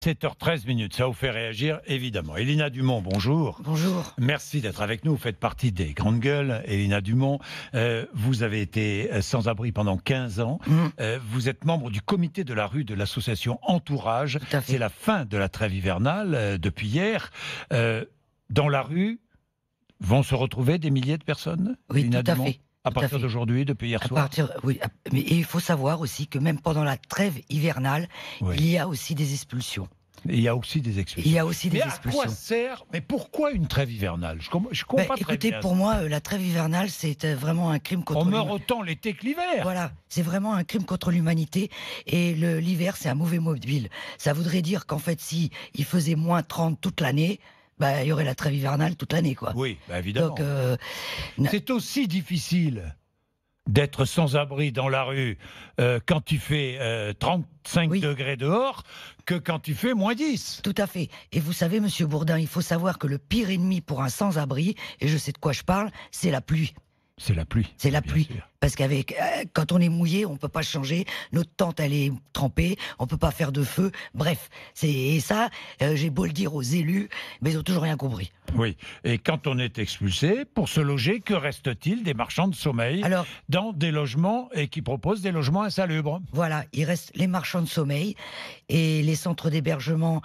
7h13, ça vous fait réagir, évidemment. Elina Dumont, bonjour. Bonjour. Merci d'être avec nous. Vous faites partie des grandes gueules. Elina Dumont, vous avez été sans-abri pendant 15 ans. Vous êtes membre du comité de la rue de l'association Entourage. Tout à fait. C'est la fin de la trêve hivernale depuis hier. Dans la rue, vont se retrouver des milliers de personnes, Oui, Elina tout à Dumont, fait. à partir d'aujourd'hui, depuis hier soir. Oui, mais il faut savoir aussi que même pendant la trêve hivernale, Oui. il y a aussi des expulsions. Et il y a aussi des expulsions. Il y a aussi des Mais à expulsions. quoi sert? Mais pourquoi une trêve hivernale? Je comprends pas très Écoutez, bien. pour moi, la trêve hivernale, c'est vraiment un crime contre On meurt l'humanité. autant l'été que l'hiver. Voilà, c'est vraiment un crime contre l'humanité. Et l'hiver, c'est un mauvais mobile. Ça voudrait dire qu'en fait, si il faisait moins 30 toute l'année, il y aurait la trêve hivernale toute l'année, quoi. Oui, évidemment. Donc, C'est aussi difficile d'être sans abri dans la rue quand il fait 35 Oui. degrés dehors que quand il fait moins 10. tout à fait. Et vous savez, Monsieur Bourdin, il faut savoir que le pire ennemi pour un sans-abri, et je sais de quoi je parle, c'est la pluie. C'est la pluie. C'est la bien pluie. sûr. Parce qu'avec quand on est mouillé, on peut pas changer. Notre tente, elle est trempée. On peut pas faire de feu. Bref, et ça, j'ai beau le dire aux élus, mais ils ont toujours rien compris. Oui. Et quand on est expulsé, pour se loger, que reste-t-il des marchands de sommeil Alors, dans des logements et qui proposent des logements insalubres? voilà, il reste les marchands de sommeil et les centres d'hébergement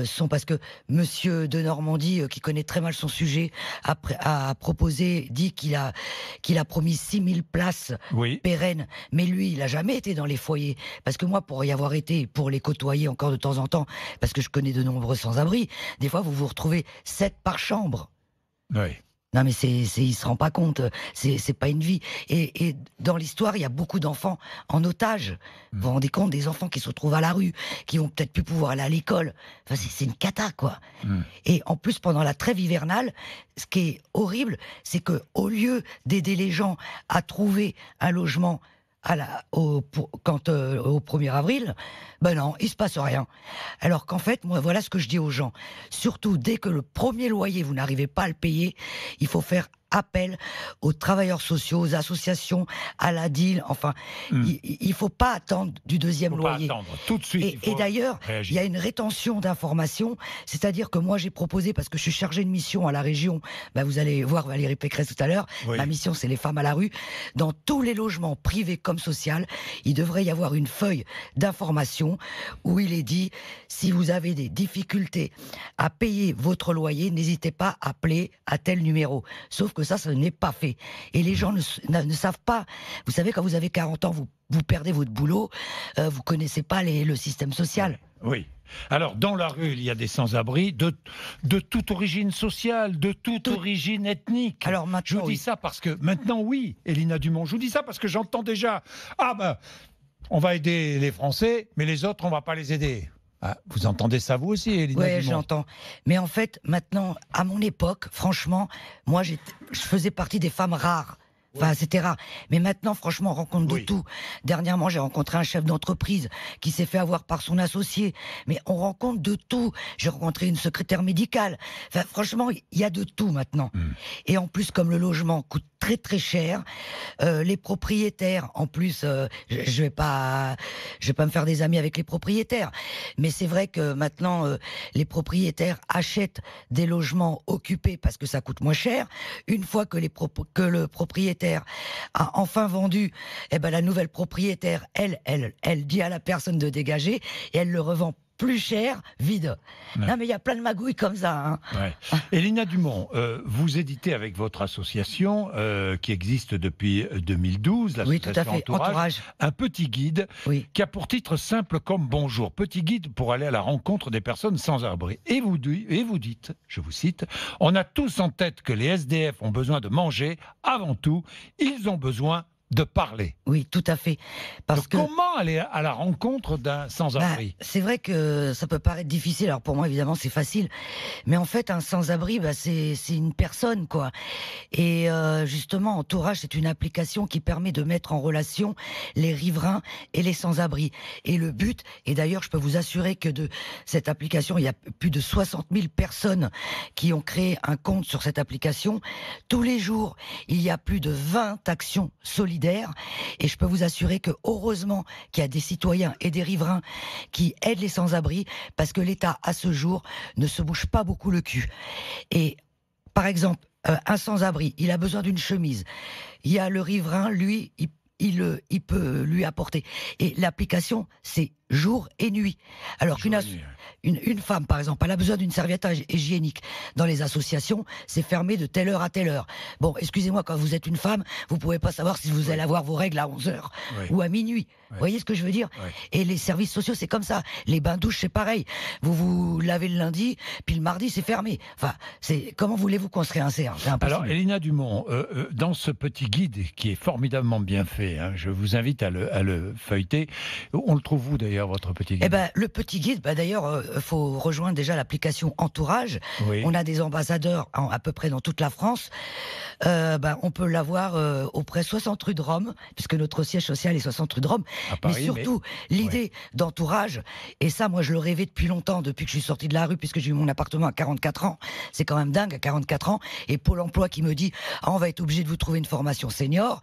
sont parce que Monsieur de Normandie, qui connaît très mal son sujet, a proposé, dit qu'il a promis 6000 places Oui. pérennes, mais lui, il a jamais été dans les foyers. Parce que moi, pour y avoir été, pour les côtoyer encore de temps en temps, parce que je connais de nombreux sans-abri, des fois, vous vous retrouvez 7 par chambre. Oui. Non, mais il se rend pas compte. C'est pas une vie. Et dans l'histoire, il y a beaucoup d'enfants en otage. Vous vous rendez compte des enfants qui se retrouvent à la rue, qui vont peut-être plus pouvoir aller à l'école. Enfin, c'est une cata, quoi. Et en plus, pendant la trêve hivernale, ce qui est horrible, c'est que au lieu d'aider les gens à trouver un logement au 1er avril, ben non, il se passe rien. Alors qu'en fait, moi, voilà ce que je dis aux gens. Surtout, dès que le premier loyer, vous n'arrivez pas à le payer, il faut faire appel aux travailleurs sociaux, aux associations, à la DIL. Enfin, il faut pas attendre du deuxième Il ne faut pas loyer. attendre. Tout de suite, il faut Et d'ailleurs, réagir. il y a une rétention d'informations, c'est-à-dire que moi j'ai proposé, parce que je suis chargé de mission à la région, vous allez voir Valérie Pécresse tout à l'heure, Oui. ma mission c'est les femmes à la rue, dans tous les logements privés comme sociaux, il devrait y avoir une feuille d'information où il est dit, si vous avez des difficultés à payer votre loyer, n'hésitez pas à appeler à tel numéro. Sauf que ça n'est pas fait. Et les gens ne savent pas. Vous savez, quand vous avez 40 ans, vous perdez votre boulot, vous connaissez pas le système social. Oui. Alors, dans la rue, il y a des sans-abri de toute origine sociale, de toute origine ethnique. Alors maintenant, je vous dis ça parce que maintenant, oui, Elina Dumont, je vous dis ça parce que j'entends déjà, on va aider les Français, mais les autres, on va pas les aider. Ah, vous entendez ça vous aussi, Elina Ouais, Dumont? j'entends. Mais en fait, maintenant, à mon époque, franchement, moi, je faisais partie des femmes rares. Enfin, c'était rare. Mais maintenant, franchement, on rencontre de tout. Dernièrement, j'ai rencontré un chef d'entreprise qui s'est fait avoir par son associé. Mais on rencontre de tout. J'ai rencontré une secrétaire médicale. Enfin, franchement, il y a de tout maintenant. Et en plus, comme le logement coûte très très cher, les propriétaires, en plus, je vais pas me faire des amis avec les propriétaires. Mais c'est vrai que maintenant, les propriétaires achètent des logements occupés parce que ça coûte moins cher. Une fois que le propriétaire a enfin vendu, la nouvelle propriétaire, elle dit à la personne de dégager et elle le revend plus cher, vide. Ouais. Non mais il y a plein de magouilles comme ça. Hein. Ouais. Elina Dumont, vous éditez avec votre association qui existe depuis 2012, Oui, tout à l'association fait. Entourage. un petit guide Oui. qui a pour titre simple comme bonjour. Petit guide pour aller à la rencontre des personnes sans abri. Et vous dites, je vous cite, on a tous en tête que les SDF ont besoin de manger. Avant tout, ils ont besoin de parler. Oui, tout à fait. Parce que Comment aller à la rencontre d'un sans-abri? c'est vrai que ça peut paraître difficile. Alors pour moi, évidemment, c'est facile. Mais en fait, un sans-abri, c'est une personne, quoi. Et justement, Entourage, c'est une application qui permet de mettre en relation les riverains et les sans-abri. Et le but, et d'ailleurs, je peux vous assurer que de cette application, il y a plus de 60 000 personnes qui ont créé un compte sur cette application. Tous les jours, il y a plus de 20 actions solidaires solidaire. Et je peux vous assurer que heureusement qu'il y a des citoyens et des riverains qui aident les sans-abri, parce que l'État, à ce jour, ne se bouge pas beaucoup le cul. Et par exemple, un sans-abri, il a besoin d'une chemise. Il y a le riverain, lui, il peut lui apporter. Et l'application, c'est jour et nuit. Alors une femme, par exemple, elle a besoin d'une serviette hygiénique. Dans les associations, c'est fermé de telle heure à telle heure. Bon, excusez-moi, quand vous êtes une femme, vous pouvez pas savoir si vous allez avoir vos règles à 11h ou à minuit. Vous voyez ce que je veux dire? Et les services sociaux, c'est comme ça. Les bains-douches, c'est pareil. Vous vous lavez le lundi, puis le mardi, c'est fermé. Enfin, comment voulez-vous qu'on se réinsère? C'est impossible. Alors, Elina Dumont, dans ce petit guide qui est formidablement bien fait, hein, je vous invite à le feuilleter. On le trouve où d'ailleurs, votre petit guide? Eh ben, le petit guide, d'ailleurs, faut rejoindre déjà l'application Entourage. Oui. On a des ambassadeurs à peu près dans toute la France. On peut l'avoir auprès 60 rue de Rome, puisque notre siège social est 60 rue de Rome. À Paris, mais surtout, l'idée d'Entourage, et ça, moi, je le rêvais depuis longtemps, depuis que je suis sorti de la rue, puisque j'ai eu mon appartement à 44 ans. C'est quand même dingue, à 44 ans. Et Pôle emploi qui me dit, on va être obligé de vous trouver une formation senior.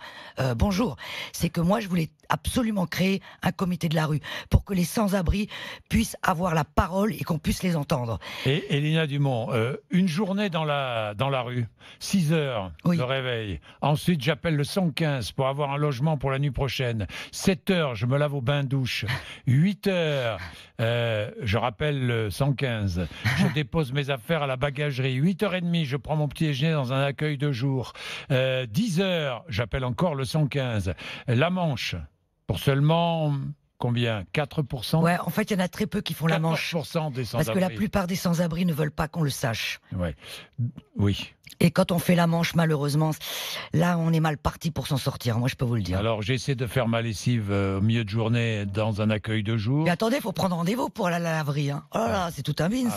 Bonjour. C'est que moi, je voulais absolument créer un comité de la rue pour que les sans-abri puissent avoir la parole et qu'on puisse les entendre. Et Elina Dumont, une journée dans la rue, 6 heures, le réveil. Ensuite, j'appelle le 115 pour avoir un logement pour la nuit prochaine. 7 heures, je me lave au bain-douche. 8 heures, je rappelle le 115. Je dépose mes affaires à la bagagerie. 8h30, je prends mon petit déjeuner dans un accueil de jour. 10 heures, j'appelle encore le 115. La Manche, pour seulement... Combien? 4%? Ouais, en fait, il y en a très peu qui font la Manche. 4% des sans-abri. Parce que la plupart des sans-abri ne veulent pas qu'on le sache. Ouais. Oui. Et quand on fait la Manche, malheureusement, là, on est mal parti pour s'en sortir. Moi, je peux vous le dire. Alors, j'essaie de faire ma lessive au milieu de journée dans un accueil de jour. Mais attendez, il faut prendre rendez-vous pour aller à la laverie. Hein. Oh là là, c'est tout un bins.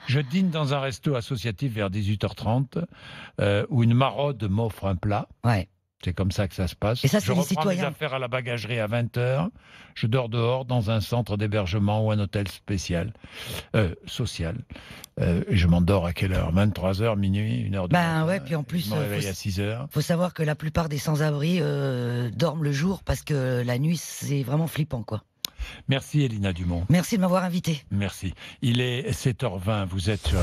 Je dîne dans un resto associatif vers 18h30 où une maraude m'offre un plat. Ouais. C'est comme ça que ça se passe. Et ça, je reprends mes affaires à la bagagerie à 20h. Je dors dehors dans un centre d'hébergement ou un hôtel spécial, social. Et je m'endors à quelle heure? 23h, minuit, 1h du matin. Ouais, puis en plus, je me réveille à 6h. Faut savoir que la plupart des sans-abri dorment le jour parce que la nuit, c'est vraiment flippant, quoi. Merci Elina Dumont. Merci de m'avoir invité. Merci. Il est 7h20, vous êtes sur